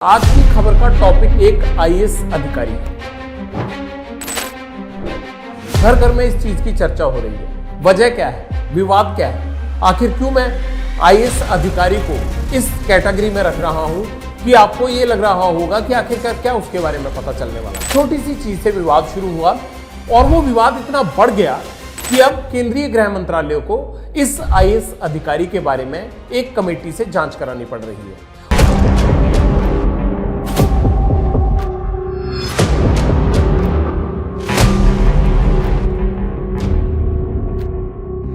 आज की खबर का टॉपिक एक आईएएस अधिकारी है। घर घर में इस चीज की चर्चा हो रही है। वजह क्या है, विवाद क्या है, आखिर क्यों मैं आईएएस अधिकारी को इस कैटेगरी में रख रहा हूं कि आपको ये लग रहा होगा कि आखिरकार क्या उसके बारे में पता चलने वाला। छोटी सी चीज से विवाद शुरू हुआ और वो विवाद इतना बढ़ गया कि अब केंद्रीय गृह मंत्रालय को इस आईएएस अधिकारी के बारे में एक कमेटी से जांच करानी पड़ रही है।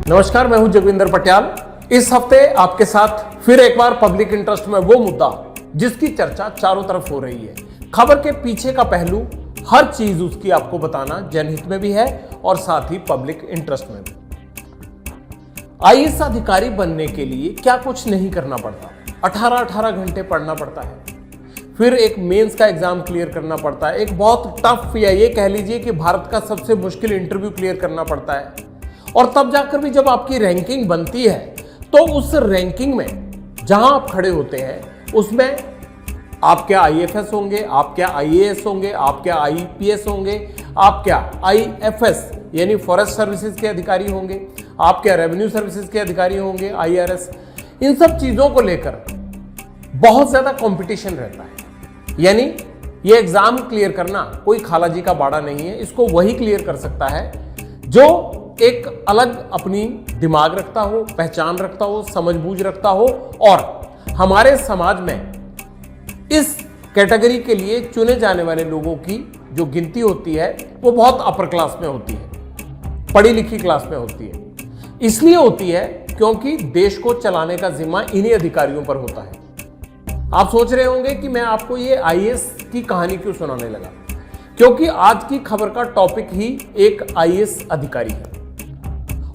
नमस्कार, मैं हूं जगविंदर पटियाल। इस हफ्ते आपके साथ फिर एक बार पब्लिक इंटरेस्ट में वो मुद्दा जिसकी चर्चा चारों तरफ हो रही है। खबर के पीछे का पहलू, हर चीज उसकी आपको बताना जनहित में भी है और साथ ही पब्लिक इंटरेस्ट में भी। आईएएस अधिकारी बनने के लिए क्या कुछ नहीं करना पड़ता। 18 घंटे पढ़ना पड़ता है, फिर एक मेंस का एग्जाम क्लियर करना पड़ता है, एक बहुत टफ या ये कह लीजिए कि भारत का सबसे मुश्किल इंटरव्यू क्लियर करना पड़ता है। और तब जाकर भी जब आपकी रैंकिंग बनती है तो उस रैंकिंग में जहां आप खड़े होते हैं उसमें आप क्या आईएफएस होंगे, आप क्या आईएएस होंगे, आप क्या आईपीएस होंगे, आप क्या आईएफएस यानी फॉरेस्ट सर्विसेज के अधिकारी होंगे, आप क्या रेवेन्यू सर्विसेज के अधिकारी होंगे, आईआरएस। इन सब चीजों को लेकर बहुत ज्यादा कंपटीशन रहता है। यानी ये एग्जाम क्लियर करना कोई खालाजी का बाड़ा नहीं है। इसको वही क्लियर कर सकता है जो एक अलग अपनी दिमाग रखता हो, पहचान रखता हो, समझबूझ रखता हो और हमारे समाज में इस कैटेगरी के लिए चुने जाने वाले लोगों की जो गिनती होती है वो बहुत अपर क्लास में होती है, पढ़ी लिखी क्लास में होती है। इसलिए होती है क्योंकि देश को चलाने का जिम्मा इन्हीं अधिकारियों पर होता है। आप सोच रहे होंगे कि मैं आपको ये आईएएस की कहानी क्यों सुनाने लगा, क्योंकि आज की खबर का टॉपिक ही एक आईएएस अधिकारी है।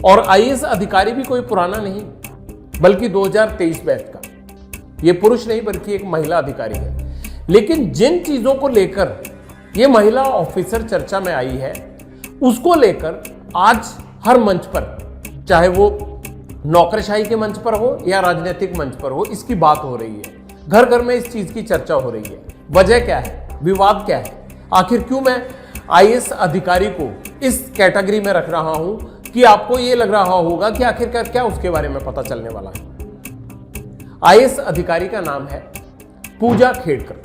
और आईएएस अधिकारी भी कोई पुराना नहीं बल्कि 2023 बैच का। ये पुरुष नहीं बल्कि एक महिला अधिकारी है। लेकिन जिन चीजों को लेकर ये महिला ऑफिसर चर्चा में आई है उसको लेकर आज हर मंच पर, चाहे वो नौकरशाही के मंच पर हो या राजनीतिक मंच पर हो, इसकी बात हो रही है। घर घर में इस चीज की चर्चा हो रही है। वजह क्या है, विवाद क्या है, आखिर क्यों मैं आईएएस अधिकारी को इस कैटेगरी में रख रहा हूं कि आपको यह लग रहा होगा कि आखिरकार क्या उसके बारे में पता चलने वाला है। आईएएस अधिकारी का नाम है पूजा खेड़कर।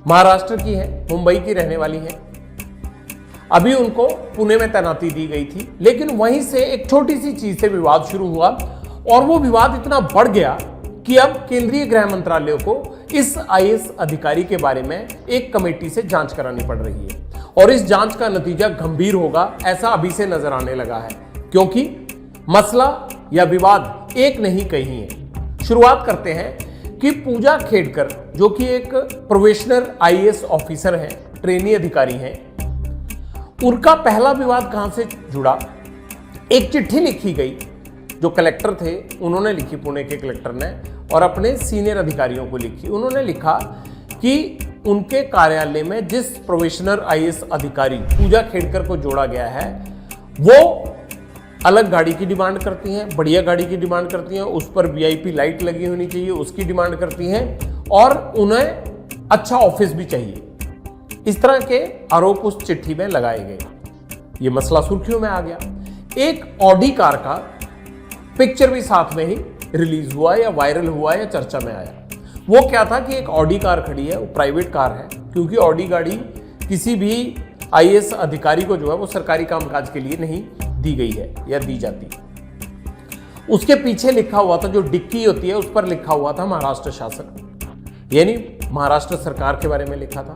महाराष्ट्र की है, मुंबई की रहने वाली है। अभी उनको पुणे में तैनाती दी गई थी, लेकिन वहीं से एक छोटी सी चीज से विवाद शुरू हुआ और वो विवाद इतना बढ़ गया कि अब केंद्रीय गृह मंत्रालय को इस आईएएस अधिकारी के बारे में एक कमेटी से जांच करानी पड़ रही है। और इस जांच का नतीजा गंभीर होगा ऐसा अभी से नजर आने लगा है, क्योंकि मसला या विवाद एक नहीं कहीं है। शुरुआत करते हैं कि पूजा खेड़कर जो कि एक प्रोबेशनर आईएएस ऑफिसर हैं, ट्रेनी अधिकारी हैं, उनका पहला विवाद कहां से जुड़ा। एक चिट्ठी लिखी गई जो कलेक्टर थे उन्होंने लिखी, पुणे के कलेक्टर ने, और अपने सीनियर अधिकारियों को लिखी। उन्होंने लिखा कि उनके कार्यालय में जिस प्रोबेशनर आईएएस अधिकारी पूजा खेड़कर को जोड़ा गया है वो अलग गाड़ी की डिमांड करती हैं, बढ़िया गाड़ी की डिमांड करती हैं, उस पर वीआईपी लाइट लगी होनी चाहिए उसकी डिमांड करती हैं, और उन्हें अच्छा ऑफिस भी चाहिए। इस तरह के आरोप उस चिट्ठी में लगाए गए। ये मसला सुर्खियों में आ गया। एक ऑडी कार का पिक्चर भी साथ में ही रिलीज हुआ या वायरल हुआ या चर्चा में आया। वो क्या था कि एक ऑडी कार खड़ी है, वो प्राइवेट कार है, क्योंकि ऑडी गाड़ी किसी भी आईएएस अधिकारी को जो है वो सरकारी कामकाज के लिए नहीं दी गई है या दी जाती। उसके पीछे लिखा हुआ था, जो डिक्की होती है उस पर लिखा हुआ था महाराष्ट्र शासन, यानी महाराष्ट्र सरकार के बारे में लिखा था।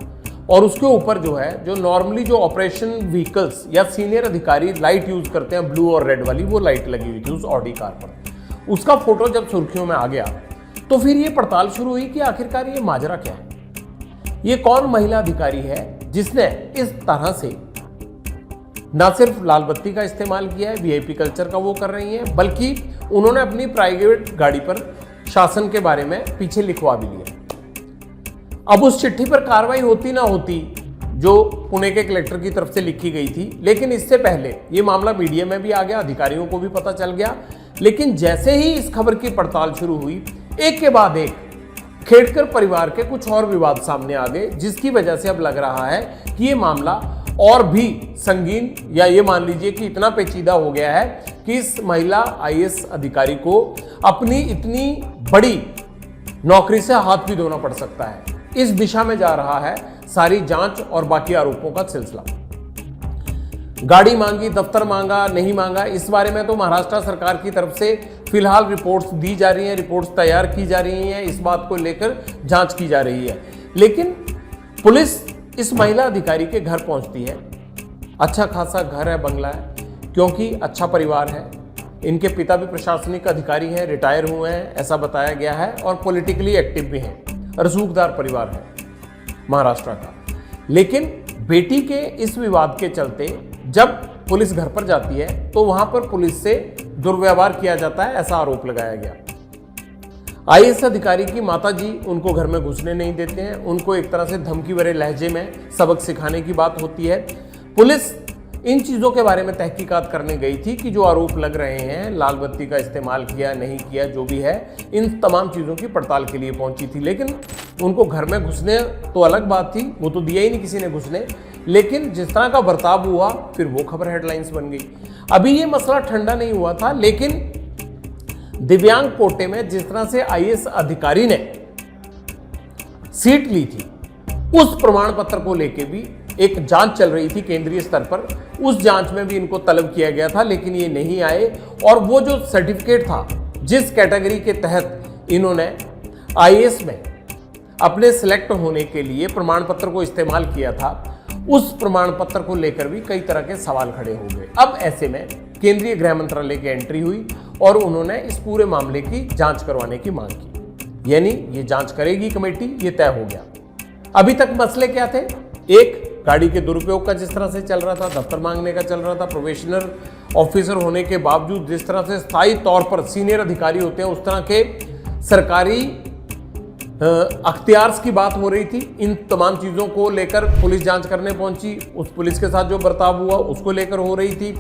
और उसके ऊपर जो है, जो नॉर्मली जो ऑपरेशन व्हीकल्स या सीनियर अधिकारी लाइट यूज करते हैं, ब्लू और रेड वाली, वो लाइट लगी हुई थी उस ऑडी कार पर। उसका फोटो जब सुर्खियों में आ गया तो फिर ये पड़ताल शुरू हुई कि आखिरकार ये माजरा क्या है, ये कौन महिला अधिकारी है जिसने इस तरह से ना सिर्फ लाल बत्ती का इस्तेमाल किया है, वीआईपी कल्चर का वो कर रही है, बल्कि उन्होंने अपनी प्राइवेट गाड़ी पर शासन के बारे में पीछे लिखवा भी लिया। अब उस चिट्ठी पर कार्रवाई होती ना होती जो पुणे के कलेक्टर की तरफ से लिखी गई थी, लेकिन इससे पहले ये मामला मीडिया में भी आ गया, अधिकारियों को भी पता चल गया। लेकिन जैसे ही इस खबर की पड़ताल शुरू हुई, एक के बाद एक खेड़कर परिवार के कुछ और विवाद सामने आ गए, जिसकी वजह से अब लग रहा है कि ये मामला और भी संगीन, या ये मान लीजिए कि इतना पेचीदा हो गया है कि इस महिला आईएएस अधिकारी को अपनी इतनी बड़ी नौकरी से हाथ भी धोना पड़ सकता है। इस दिशा में जा रहा है सारी जांच और बाकी आरोपों का सिलसिला। गाड़ी मांगी, दफ्तर मांगा, नहीं मांगा, इस बारे में तो महाराष्ट्र सरकार की तरफ से फिलहाल रिपोर्ट्स दी जा रही हैं, रिपोर्ट्स तैयार की जा रही हैं, इस बात को लेकर जांच की जा रही है। लेकिन पुलिस इस महिला अधिकारी के घर पहुंचती है। अच्छा खासा घर है, बंगला है, क्योंकि अच्छा परिवार है। इनके पिता भी प्रशासनिक अधिकारी हैं, रिटायर हुए हैं, ऐसा बताया गया है, और पॉलिटिकली एक्टिव भी हैं। रसूखदार परिवार है महाराष्ट्र का। लेकिन बेटी के इस विवाद के चलते जब पुलिस घर पर जाती है तो वहां पर पुलिस से दुर्व्यवहार किया जाता है, ऐसा आरोप लगाया गया। आईएएस अधिकारी की माताजी उनको घर में घुसने नहीं देते हैं, उनको एक तरह से धमकी भरे लहजे में सबक सिखाने की बात होती है। पुलिस इन चीज़ों के बारे में तहकीकात करने गई थी कि जो आरोप लग रहे हैं, लाल बत्ती का इस्तेमाल किया नहीं किया, जो भी है, इन तमाम चीज़ों की पड़ताल के लिए पहुंची थी। लेकिन उनको घर में घुसने तो अलग बात थी, वो तो दिया ही नहीं किसी ने घुसने, लेकिन जिस तरह का बर्ताव हुआ फिर वो खबर हेडलाइंस बन गई। अभी ये मसला ठंडा नहीं हुआ था, लेकिन दिव्यांग कोटे में जिस तरह से आईएएस अधिकारी ने सीट ली थी, उस प्रमाण पत्र को लेके भी एक जांच चल रही थी केंद्रीय स्तर पर। उस जांच में भी इनको तलब किया गया था, लेकिन ये नहीं आए। और वो जो सर्टिफिकेट था, जिस कैटेगरी के तहत इन्होंने आईएएस में अपने सिलेक्ट होने के लिए प्रमाण पत्र को इस्तेमाल किया था, उस प्रमाण पत्र को लेकर भी कई तरह के सवाल खड़े हो गए। अब ऐसे में केंद्रीय गृह मंत्रालय की एंट्री हुई और उन्होंने इस पूरे मामले की जांच करवाने की मांग की। यानी ये जांच करेगी कमेटी, ये तय हो गया। अभी तक मसले क्या थे? एक, गाड़ी के दुरुपयोग का जिस तरह से चल रहा था, दफ्तर मांगने का चल रहा था, प्रोबेशनर ऑफिसर होने के बावजूद जिस तरह से स्थायी तौर पर सीनियर अधिकारी होते हैं उस तरह के सरकारी अख्तियार्स की बात हो रही थी। इन तमाम चीज़ों को लेकर पुलिस जांच करने पहुंची, उस पुलिस के साथ जो बर्ताव हुआ उसको लेकर हो रही थी,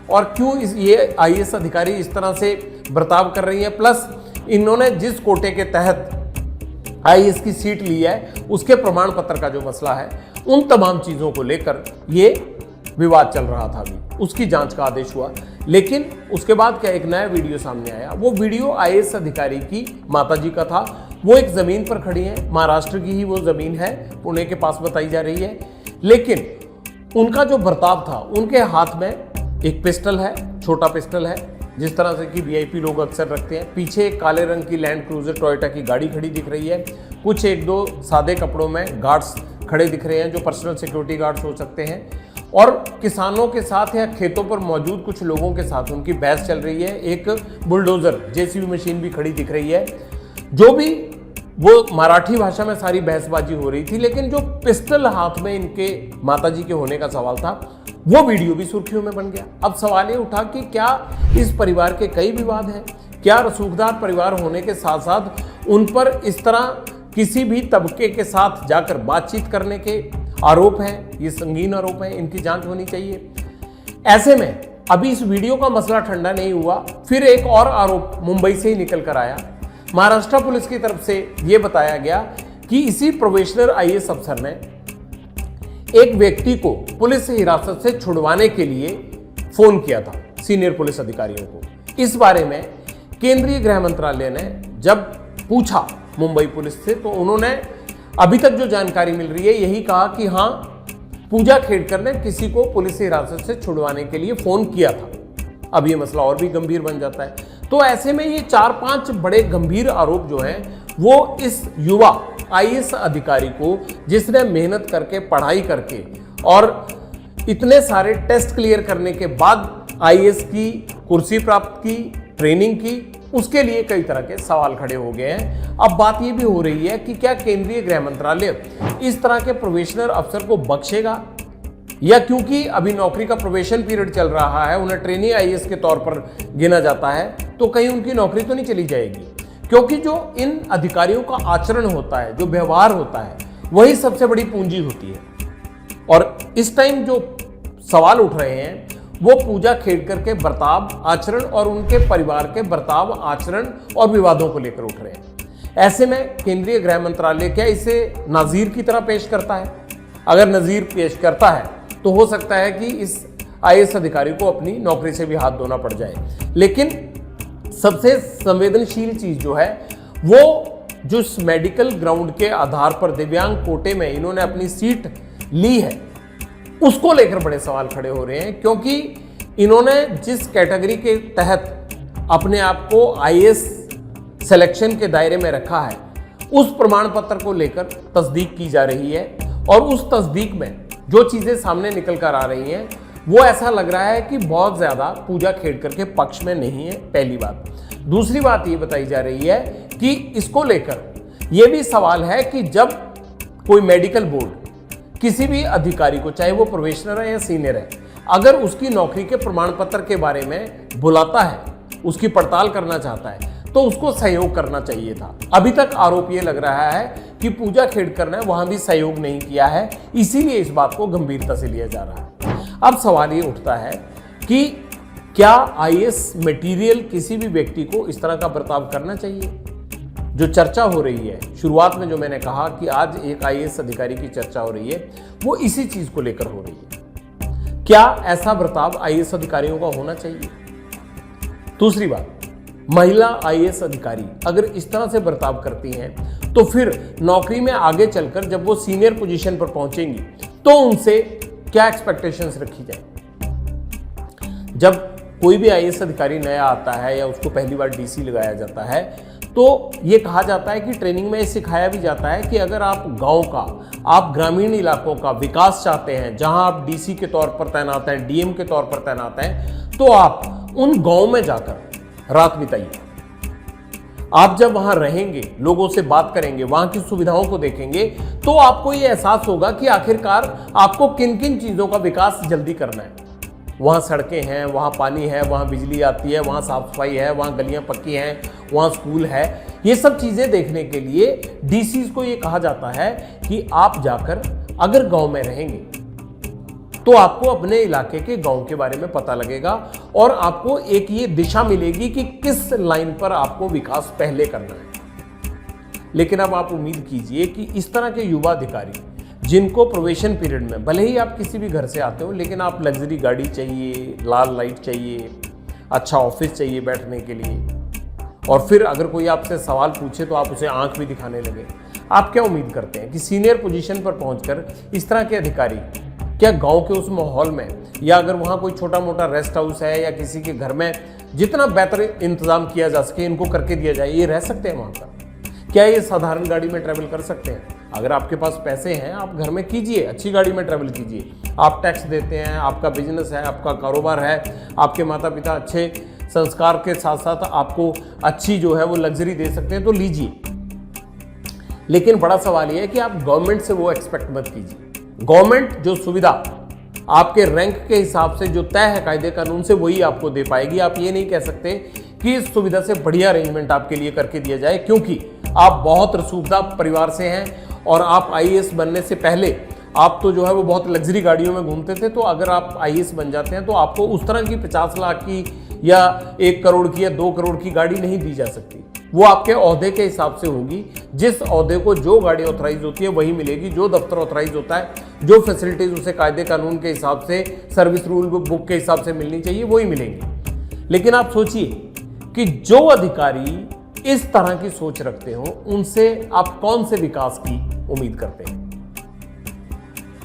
और क्यों ये आईएएस अधिकारी इस तरह से बर्ताव कर रही है। प्लस इन्होंने जिस कोटे के तहत आईएएस की सीट ली है उसके प्रमाण पत्र का जो मसला है, उन तमाम चीज़ों को लेकर ये विवाद चल रहा था। अभी उसकी जांच का आदेश हुआ, लेकिन उसके बाद क्या एक नया वीडियो सामने आया। वो वीडियो आईएएस अधिकारी की माताजी का था। वो एक ज़मीन पर खड़ी है, महाराष्ट्र की ही वो ज़मीन है, पुणे के पास बताई जा रही है। लेकिन उनका जो बर्ताव था, उनके हाथ में एक पिस्टल है, छोटा पिस्टल है, जिस तरह से कि वीआईपी लोग अक्सर रखते हैं। पीछे एक काले रंग की लैंड क्रूजर टोयोटा की गाड़ी खड़ी दिख रही है। कुछ एक दो सादे कपड़ों में गार्ड्स खड़े दिख रहे हैं, जो पर्सनल सिक्योरिटी गार्ड्स हो सकते हैं। और किसानों के साथ या खेतों पर मौजूद कुछ लोगों के साथ उनकी बहस चल रही है। एक बुलडोजर जेसीबी मशीन भी खड़ी दिख रही है। जो भी वो मराठी भाषा में सारी बहसबाजी हो रही थी, लेकिन जो पिस्टल हाथ में इनके माताजी के होने का सवाल था, वो वीडियो भी सुर्खियों में बन गया। अब सवाल ये उठा कि क्या इस परिवार के कई विवाद हैं? क्या रसूखदार परिवार होने के साथ साथ उन पर इस तरह किसी भी तबके के साथ जाकर बातचीत करने के आरोप हैं? ये संगीन आरोप हैं, इनकी जांच होनी चाहिए। ऐसे में अभी इस वीडियो का मसला ठंडा नहीं हुआ, फिर एक और आरोप मुंबई से ही निकल कर आया। महाराष्ट्र पुलिस की तरफ से यह बताया गया कि इसी प्रोबेशनर आईएएस अफसर ने एक व्यक्ति को पुलिस हिरासत से छुड़वाने के लिए फोन किया था सीनियर पुलिस अधिकारियों को। इस बारे में केंद्रीय गृह मंत्रालय ने जब पूछा मुंबई पुलिस से, तो उन्होंने अभी तक जो जानकारी मिल रही है यही कहा कि हाँ, पूजा खेड़कर ने किसी को पुलिस हिरासत से छुड़वाने के लिए फोन किया था। अब ये मसला और भी गंभीर बन जाता है। तो ऐसे में ये 4-5 बड़े गंभीर आरोप जो हैं, वो इस युवा आईएएस अधिकारी को, जिसने मेहनत करके, पढ़ाई करके और इतने सारे टेस्ट क्लियर करने के बाद आईएएस की कुर्सी प्राप्त की, ट्रेनिंग की, उसके लिए कई तरह के सवाल खड़े हो गए हैं। अब बात ये भी हो रही है कि क्या केंद्रीय गृह मंत्रालय इस तरह के प्रोबेशनर अफसर को बख्शेगा, या क्योंकि अभी नौकरी का प्रोबेशन पीरियड चल रहा है, उन्हें ट्रेनी आईएएस के तौर पर गिना जाता है, तो कहीं उनकी नौकरी तो नहीं चली जाएगी? क्योंकि जो इन अधिकारियों का आचरण होता है, जो व्यवहार होता है, वही सबसे बड़ी पूंजी होती है। और इस टाइम जो सवाल उठ रहे हैं वो पूजा खेड़कर के बर्ताव, आचरण और उनके परिवार के बर्ताव, आचरण और विवादों को लेकर उठ रहे हैं। ऐसे में केंद्रीय गृह मंत्रालय क्या इसे नाजीर की तरह पेश करता है? अगर नजीर पेश करता है तो हो सकता है कि इस आईएएस अधिकारी को अपनी नौकरी से भी हाथ धोना पड़ जाए। लेकिन सबसे संवेदनशील चीज जो है वो जो इस मेडिकल ग्राउंड के आधार पर दिव्यांग कोटे में इन्होंने अपनी सीट ली है, उसको लेकर बड़े सवाल खड़े हो रहे हैं, क्योंकि इन्होंने जिस कैटेगरी के तहत अपने आप को आईएएस सिलेक्शन के दायरे में रखा है, उस प्रमाण पत्र को लेकर तस्दीक की जा रही है और उस तस्दीक में जो चीजें सामने निकल कर आ रही हैं वो ऐसा लग रहा है कि बहुत ज्यादा पूजा खेड़कर के पक्ष में नहीं है, पहली बात। दूसरी बात ये बताई जा रही है कि इसको लेकर यह भी सवाल है कि जब कोई मेडिकल बोर्ड किसी भी अधिकारी को, चाहे वो प्रोबेशनर है या सीनियर है, अगर उसकी नौकरी के प्रमाण पत्र के बारे में बुलाता है, उसकी पड़ताल करना चाहता है, तो उसको सहयोग करना चाहिए था। अभी तक आरोप ये लग रहा है कि पूजा खेड़कर ने वहां भी सहयोग नहीं किया है, इसीलिए इस बात को गंभीरता से लिया जा रहा है। अब सवाल ये उठता है कि क्या आईएएस मटेरियल किसी भी व्यक्ति को इस तरह का बर्ताव करना चाहिए? जो चर्चा हो रही है, शुरुआत में जो मैंने कहा कि आज एक आईएएस अधिकारी की चर्चा हो रही है, वो इसी चीज को लेकर हो रही है। क्या ऐसा बर्ताव आईएएस अधिकारियों का होना चाहिए? दूसरी बात, महिला आईएएस अधिकारी अगर इस तरह से बर्ताव करती हैं तो फिर नौकरी में आगे चलकर जब वो सीनियर पोजीशन पर पहुंचेंगी तो उनसे क्या एक्सपेक्टेशंस रखी जाए? जब कोई भी आईएएस अधिकारी नया आता है या उसको पहली बार डीसी लगाया जाता है तो ये कहा जाता है कि ट्रेनिंग में सिखाया भी जाता है कि अगर आप गांव का, आप ग्रामीण इलाकों का विकास चाहते हैं, जहां आप डीसी के तौर पर तैनात हैं, डीएम के तौर पर तैनात हैं, तो आप उन गांव में जाकर रात बिताइए। आप जब वहां रहेंगे, लोगों से बात करेंगे, वहां की सुविधाओं को देखेंगे, तो आपको ये एहसास होगा कि आखिरकार आपको किन किन चीजों का विकास जल्दी करना है। वहाँ सड़कें हैं, वहाँ पानी है, वहाँ बिजली आती है, वहाँ साफ सफाई है, वहाँ गलियाँ पक्की हैं, वहाँ स्कूल है। ये सब चीज़ें देखने के लिए डीसीज को ये कहा जाता है कि आप जाकर अगर गांव में रहेंगे तो आपको अपने इलाके के गांव के बारे में पता लगेगा और आपको एक ये दिशा मिलेगी कि किस लाइन पर आपको विकास पहले करना है। लेकिन अब आप उम्मीद कीजिए कि इस तरह के युवा अधिकारी जिनको प्रोबेशन पीरियड में, भले ही आप किसी भी घर से आते हो, लेकिन आप लग्जरी गाड़ी चाहिए, लाल लाइट चाहिए, अच्छा ऑफिस चाहिए बैठने के लिए, और फिर अगर कोई आपसे सवाल पूछे तो आप उसे आंख भी दिखाने लगे। आप क्या उम्मीद करते हैं कि सीनियर पोजीशन पर पहुंचकर इस तरह के अधिकारी क्या गांव के उस माहौल में, या अगर वहां कोई छोटा मोटा रेस्ट हाउस है या किसी के घर में जितना बेहतर इंतजाम किया जा सके इनको करके दिया जाए, ये रह सकते हैं वहां पर? क्या ये साधारण गाड़ी में ट्रैवल कर सकते हैं? अगर आपके पास पैसे हैं, आप घर में कीजिए, अच्छी गाड़ी में ट्रैवल कीजिए। आप टैक्स देते हैं, आपका बिजनेस है, आपका कारोबार है, आपके माता पिता अच्छे संस्कार के साथ साथ आपको अच्छी जो है वो लग्जरी दे सकते हैं, तो लीजिए। लेकिन बड़ा सवाल यह है कि आप गवर्नमेंट से वो एक्सपेक्ट मत कीजिए। गवर्नमेंट जो सुविधा आपके रैंक के हिसाब से जो तय है कायदे कानून से, वही आपको दे पाएगी। आप ये नहीं कह सकते कि इस सुविधा से बढ़िया अरेंजमेंट आपके लिए करके दिया जाए, क्योंकि आप बहुत रसूखदार परिवार से हैं और आप आईएएस बनने से पहले आप तो जो है वो बहुत लग्जरी गाड़ियों में घूमते थे। तो अगर आप आईएएस बन जाते हैं तो आपको उस तरह की 50 लाख की या 1 करोड़ की या 2 करोड़ की गाड़ी नहीं दी जा सकती। वो आपके ओहदे के हिसाब से होगी। जिस ओहदे को जो गाड़ी ऑथराइज होती है वही मिलेगी, जो दफ्तर ऑथराइज होता है, जो फैसिलिटीज उसे कायदे कानून के हिसाब से, सर्विस रूल बुक के हिसाब से मिलनी चाहिए, वही मिलेंगी। लेकिन आप सोचिए कि जो अधिकारी इस तरह की सोच रखते हो, उनसे आप कौन से विकास की उम्मीद करते हैं?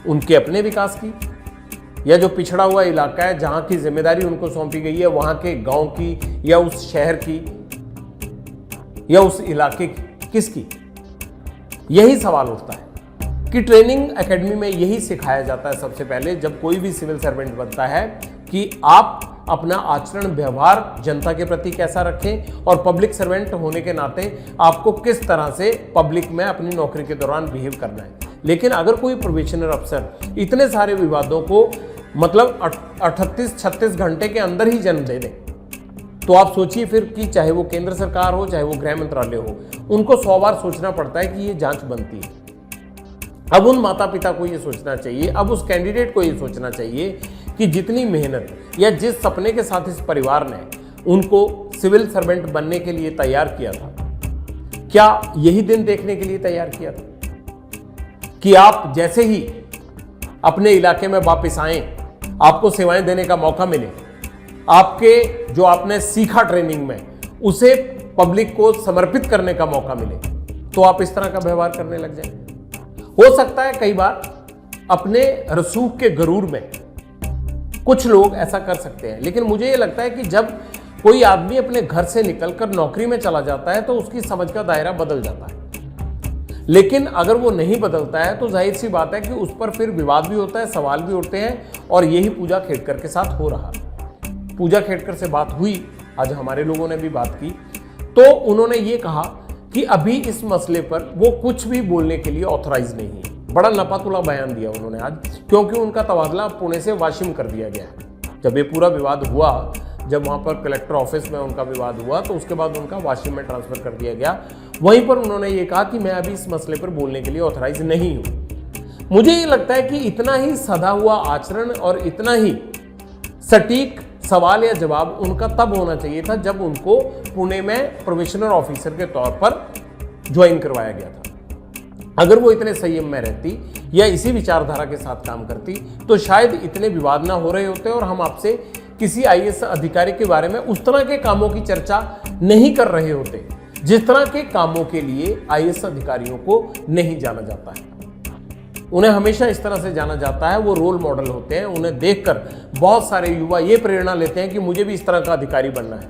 उनके अपने विकास की, या जो पिछड़ा हुआ इलाका है जहां की जिम्मेदारी उनको सौंपी गई है, वहां के गांव की या उस शहर की या उस इलाके की, किसकी? यही सवाल उठता है कि ट्रेनिंग एकेडमी में यही सिखाया जाता है सबसे पहले जब कोई भी सिविल सर्वेंट बनता है कि आप अपना आचरण व्यवहार जनता के प्रति कैसा रखें और पब्लिक सर्वेंट होने के नाते आपको किस तरह से पब्लिक में अपनी नौकरी के दौरान बिहेव करना है। लेकिन अगर कोई प्रोबेशनर अफसर इतने सारे विवादों को मतलब 38-36 घंटे के अंदर ही जन्म दे दे, तो आप सोचिए फिर कि चाहे वो केंद्र सरकार हो, चाहे वो गृह मंत्रालय हो, उनको 100 बार सोचना पड़ता है कि ये जांच बनती है। अब उन माता पिता को ये सोचना चाहिए, अब उस कैंडिडेट को ये सोचना चाहिए कि जितनी मेहनत या जिस सपने के साथ इस परिवार ने उनको सिविल सर्वेंट बनने के लिए तैयार किया था, क्या यही दिन देखने के लिए तैयार किया था कि आप जैसे ही अपने इलाके में वापस आए, आपको सेवाएं देने का मौका मिले, आपके जो आपने सीखा ट्रेनिंग में उसे पब्लिक को समर्पित करने का मौका मिले, तो आप इस तरह का व्यवहार करने लग जाएंगे? हो सकता है कई बार अपने रसूख के गरूर में कुछ लोग ऐसा कर सकते हैं, लेकिन मुझे यह लगता है कि जब कोई आदमी अपने घर से निकलकर नौकरी में चला जाता है तो उसकी समझ का दायरा बदल जाता है। लेकिन अगर वो नहीं बदलता है तो जाहिर सी बात है कि उस पर फिर विवाद भी होता है, सवाल भी उठते हैं, और यही पूजा खेड़कर के साथ हो रहा। पूजा खेड़कर से बात हुई, आज हमारे लोगों ने भी बात की, तो उन्होंने ये कहा कि अभी इस मसले पर वो कुछ भी बोलने के लिए ऑथराइज नहीं है। बड़ा लपातुला बयान दिया उन्होंने आज, क्योंकि उनका तबादला पुणे से वाशिम कर दिया गया है। जब ये पूरा विवाद हुआ, जब वहां पर कलेक्टर ऑफिस में उनका विवाद हुआ, तो उसके बाद उनका वाशिम में ट्रांसफर कर दिया गया। वहीं पर उन्होंने ये कहा कि मैं अभी इस मसले पर बोलने के लिए ऑथराइज नहीं हूं। मुझे ये लगता है कि इतना ही सधा हुआ आचरण और इतना ही सटीक सवाल या जवाब उनका तब होना चाहिए था जब उनको पुणे में प्रोबेशनर ऑफिसर के तौर पर ज्वाइन करवाया गया था। अगर वो इतने संयम में रहती या इसी विचारधारा के साथ काम करती तो शायद इतने विवाद ना हो रहे होते और हम आपसे किसी आईएएस अधिकारी के बारे में उस तरह के कामों की चर्चा नहीं कर रहे होते जिस तरह के कामों के लिए आईएएस अधिकारियों को नहीं जाना जाता है। उन्हें हमेशा इस तरह से जाना जाता है, वो रोल मॉडल होते हैं। उन्हें देखकर बहुत सारे युवा ये प्रेरणा लेते हैं कि मुझे भी इस तरह का अधिकारी बनना है।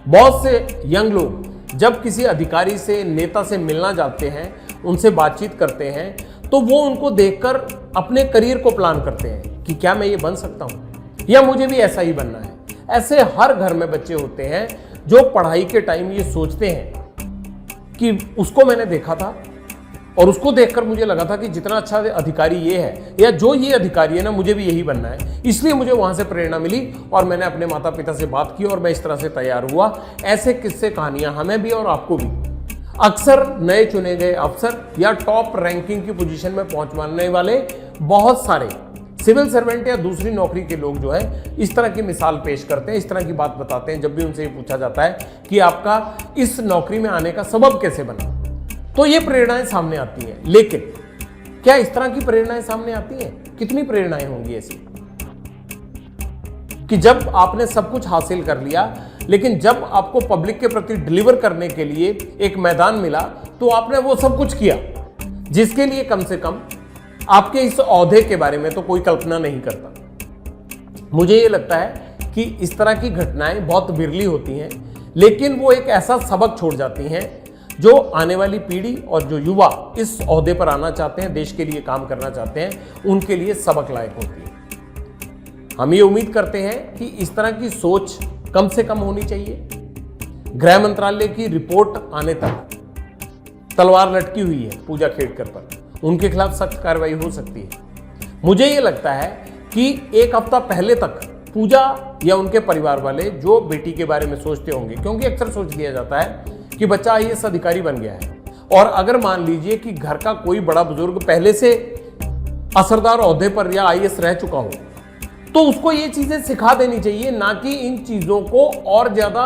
बहुत से यंग लोग जब किसी अधिकारी से, नेता से मिलना जाते हैं, उनसे बातचीत करते हैं, तो वो उनको देखकर अपने करियर को प्लान करते हैं कि क्या मैं ये बन सकता हूं या मुझे भी ऐसा ही बनना है। ऐसे हर घर में बच्चे होते हैं जो पढ़ाई के टाइम ये सोचते हैं कि उसको मैंने देखा था और उसको देखकर मुझे लगा था कि जितना अच्छा अधिकारी ये है या जो ये अधिकारी है ना, मुझे भी यही बनना है। इसलिए मुझे वहां से प्रेरणा मिली और मैंने अपने माता पिता से बात की और मैं इस तरह से तैयार हुआ। ऐसे किस्से कहानियां हमें भी और आपको भी अक्सर नए चुने गए अफसर या टॉप रैंकिंग की पोजीशन में पहुंचने वाले बहुत सारे सिविल सर्वेंट या दूसरी नौकरी के लोग जो है इस तरह की मिसाल पेश करते हैं, इस तरह की बात बताते हैं। जब भी उनसे ये पूछा जाता है कि आपका इस नौकरी में आने का सबब कैसे बना, तो ये प्रेरणाएं सामने आती हैं। लेकिन क्या इस तरह की प्रेरणाएं सामने आती हैं? कितनी प्रेरणाएं होंगी ऐसी कि जब आपने सब कुछ हासिल कर लिया, लेकिन जब आपको पब्लिक के प्रति डिलीवर करने के लिए एक मैदान मिला तो आपने वो सब कुछ किया जिसके लिए कम से कम आपके इस ओहदे के बारे में तो कोई कल्पना नहीं करता। मुझे ये लगता है कि इस तरह की घटनाएं बहुत बिरली होती हैं, लेकिन वो एक ऐसा सबक छोड़ जाती हैं जो आने वाली पीढ़ी और जो युवा इस ओहदे पर आना चाहते हैं, देश के लिए काम करना चाहते हैं, उनके लिए सबक लायक होती है। हम ये उम्मीद करते हैं कि इस तरह की सोच कम से कम होनी चाहिए। गृह मंत्रालय की रिपोर्ट आने तक तलवार लटकी हुई है पूजा खेड़कर पर, उनके खिलाफ सख्त कार्रवाई हो सकती है। मुझे ये लगता है कि एक हफ्ता पहले तक पूजा या उनके परिवार वाले जो बेटी के बारे में सोचते होंगे, क्योंकि अक्सर सोच लिया जाता है कि बच्चा आईएएस अधिकारी बन गया है, और अगर मान लीजिए कि घर का कोई बड़ा बुजुर्ग पहले से असरदार ओहदे पर या आईएएस रह चुका हो, तो उसको ये चीजें सिखा देनी चाहिए, ना कि इन चीजों को और ज्यादा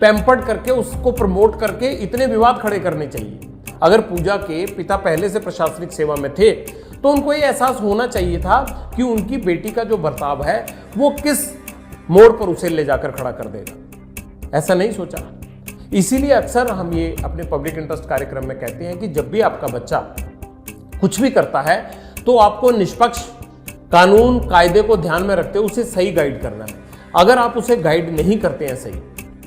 पैम्पर्ड करके उसको प्रमोट करके इतने विवाद खड़े करने चाहिए। अगर पूजा के पिता पहले से प्रशासनिक सेवा में थे तो उनको ये एहसास होना चाहिए था कि उनकी बेटी का जो बर्ताव है वो किस मोड़ पर उसे ले जाकर खड़ा कर देगा। ऐसा नहीं सोचा। इसीलिए अक्सर हम ये अपने पब्लिक इंटरेस्ट कार्यक्रम में कहते हैं कि जब भी आपका बच्चा कुछ भी करता है तो आपको निष्पक्ष कानून कायदे को ध्यान में रखते हुए उसे सही गाइड करना है। अगर आप उसे गाइड नहीं करते हैं सही,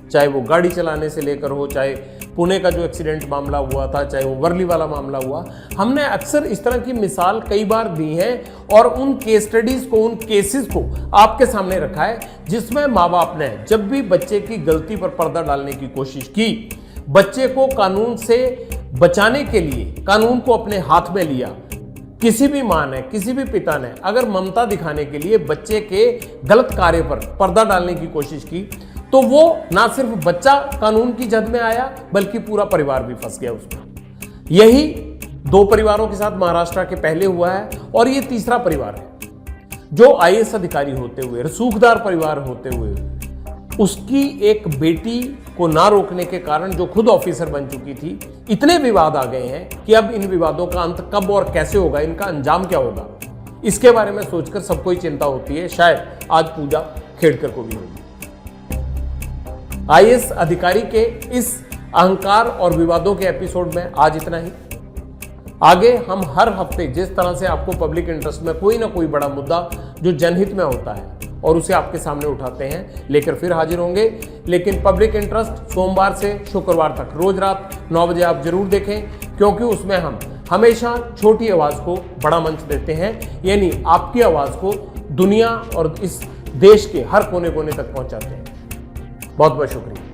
चाहे वो गाड़ी चलाने से लेकर हो, चाहे पुणे का जो एक्सीडेंट मामला हुआ था, चाहे वो वर्ली वाला मामला हुआ, हमने अक्सर इस तरह की मिसाल कई बार दी है और उन केस स्टडीज को, उन केसेस को आपके सामने रखा है जिसमें माँ बाप ने जब भी बच्चे की गलती पर पर्दा डालने की कोशिश की, बच्चे को कानून से बचाने के लिए कानून को अपने हाथ में लिया। किसी भी माँ ने, किसी भी पिता ने अगर ममता दिखाने के लिए बच्चे के गलत कार्य पर पर्दा डालने की कोशिश की तो वो ना सिर्फ बच्चा कानून की जद में आया बल्कि पूरा परिवार भी फंस गया उसमें। यही दो परिवारों के साथ महाराष्ट्र के पहले हुआ है और ये तीसरा परिवार है जो आईएएस अधिकारी होते हुए, रसूखदार परिवार होते हुए, उसकी एक बेटी को ना रोकने के कारण जो खुद ऑफिसर बन चुकी थी, इतने विवाद आ गए हैं कि अब इन विवादों का अंत कब और कैसे होगा, इनका अंजाम क्या होगा, इसके बारे में सोचकर सबको ही चिंता होती है। शायद आज पूजा खेड़कर को भी होगी। आईएएस अधिकारी के इस अहंकार और विवादों के एपिसोड में आज इतना ही। आगे हम हर हफ्ते जिस तरह से आपको पब्लिक इंटरेस्ट में कोई ना कोई बड़ा मुद्दा जो जनहित में होता है और उसे आपके सामने उठाते हैं, लेकर फिर हाजिर होंगे। लेकिन पब्लिक इंटरेस्ट सोमवार से शुक्रवार तक रोज रात 9 बजे आप जरूर देखें, क्योंकि उसमें हम हमेशा छोटी आवाज को बड़ा मंच देते हैं, यानी आपकी आवाज को दुनिया और इस देश के हर कोने कोने तक पहुंचाते हैं। बहुत बहुत शुक्रिया।